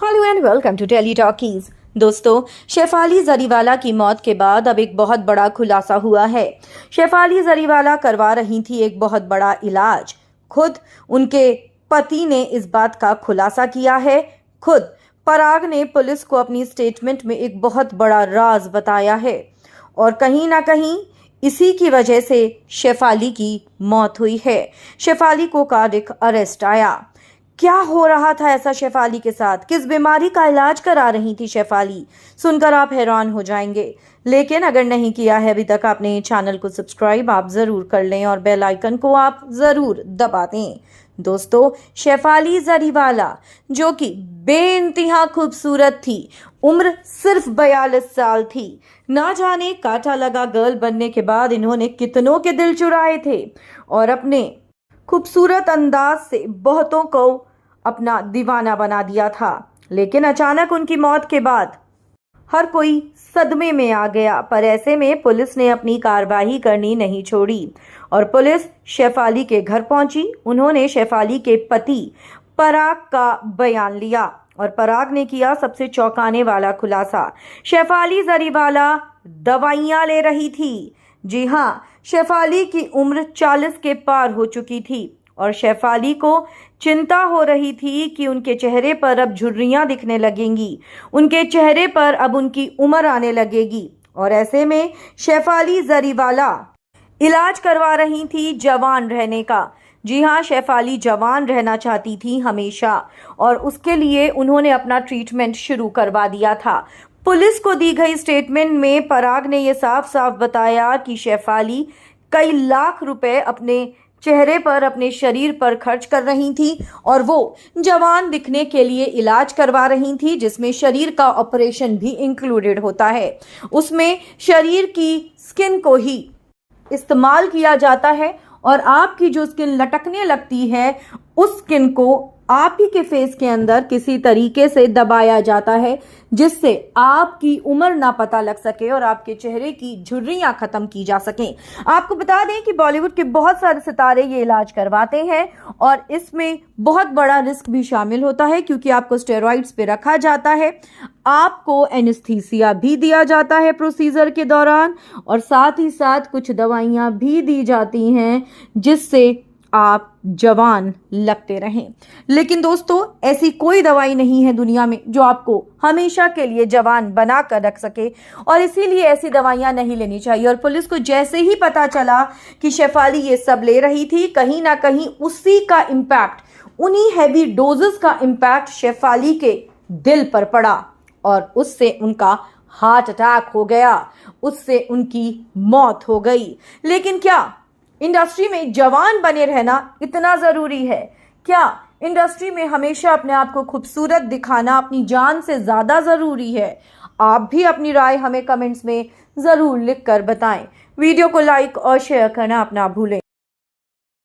Hello and welcome to tele talkies. दोस्तों, शेफाली जरीवाला की मौत के बाद अब एक बहुत बड़ा खुलासा हुआ है। शेफाली जरीवाला करवा रही थी एक बहुत बड़ा इलाज। खुद उनके पति ने इस बात का खुलासा किया है। खुद पराग ने पुलिस को अपनी स्टेटमेंट में एक बहुत बड़ा राज बताया है और कहीं ना कहीं इसी की वजह से शेफाली की मौत हुई है। शेफाली को कार्डियक अरेस्ट आया। क्या हो रहा था ऐसा शेफाली के साथ? किस बीमारी का इलाज करा रही थी शेफाली? सुनकर आप हैरान हो जाएंगे। लेकिन अगर नहीं किया है अभी तक आपने चैनल को सब्सक्राइब आप जरूर कर लें और बेल आइकन को आप जरूर दबा दें। दोस्तों, शेफाली जरीवाला जो कि बेइंतहा खूबसूरत थी, उम्र सिर्फ 42 साल थी। ना जाने कांटा लगा गर्ल बनने के बाद इन्होंने कितनों के दिल चुराए थे और अपने खूबसूरत अंदाज से बहुतों को अपना दीवाना बना दिया था। लेकिन अचानक उनकी मौत के बाद हर कोई सदमे में आ गया। पर ऐसे में पुलिस ने अपनी कार्रवाई करनी नहीं छोड़ी और पुलिस शेफाली के घर पहुंची। उन्होंने शेफाली के पति पराग का बयान लिया और पराग ने किया सबसे चौंकाने वाला खुलासा। शेफाली जरीवाला दवाइयां ले रही थी। जी हाँ, शेफाली की उम्र 40 के पार हो चुकी थी और शेफाली को चिंता हो रही थी कि उनके चेहरे पर अब झुर्रियां दिखने लगेंगी, उनके चेहरे पर अब उनकी उम्र आने लगेगी। और ऐसे में शेफाली जरीवाला इलाज करवा रही थी जवान रहने का। जी हाँ, शेफाली जवान रहना चाहती थी हमेशा और उसके लिए उन्होंने अपना ट्रीटमेंट शुरू करवा दिया था। पुलिस को दी गई स्टेटमेंट में पराग ने यह साफ साफ बताया कि शेफाली कई लाख रुपए अपने चेहरे पर, अपने शरीर पर खर्च कर रही थी और वो जवान दिखने के लिए इलाज करवा रही थी, जिसमें शरीर का ऑपरेशन भी इंक्लूडेड होता है। उसमें शरीर की स्किन को ही इस्तेमाल किया जाता है और आपकी जो स्किन लटकने लगती है उस स्किन को आप ही के फेस के अंदर किसी तरीके से दबाया जाता है, जिससे आपकी उम्र ना पता लग सके और आपके चेहरे की झुर्रियां खत्म की जा सकें। आपको बता दें कि बॉलीवुड के बहुत सारे सितारे ये इलाज करवाते हैं और इसमें बहुत बड़ा रिस्क भी शामिल होता है, क्योंकि आपको स्टेरॉइड्स पे रखा जाता है, आपको एनेस्थीसिया भी दिया जाता है प्रोसीजर के दौरान और साथ ही साथ कुछ दवाइयां भी दी जाती हैं जिससे आप जवान लगते रहें। लेकिन दोस्तों, ऐसी कोई दवाई नहीं है दुनिया में जो आपको हमेशा के लिए जवान बना कर रख सके और इसीलिए ऐसी दवाइयां नहीं लेनी चाहिए। और पुलिस को जैसे ही पता चला कि शेफाली ये सब ले रही थी, कहीं ना कहीं उसी का इम्पैक्ट, उन्हीं हैवी डोजेस का इम्पैक्ट शेफाली के दिल पर पड़ा और उससे उनका हार्ट अटैक हो गया, उससे उनकी मौत हो गई। लेकिन क्या इंडस्ट्री में जवान बने रहना इतना जरूरी है? क्या इंडस्ट्री में हमेशा अपने आप को खूबसूरत दिखाना अपनी जान से ज्यादा जरूरी है? आप भी अपनी राय हमें कमेंट्स में जरूर लिखकर बताएं। वीडियो को लाइक और शेयर करना अपना भूलें।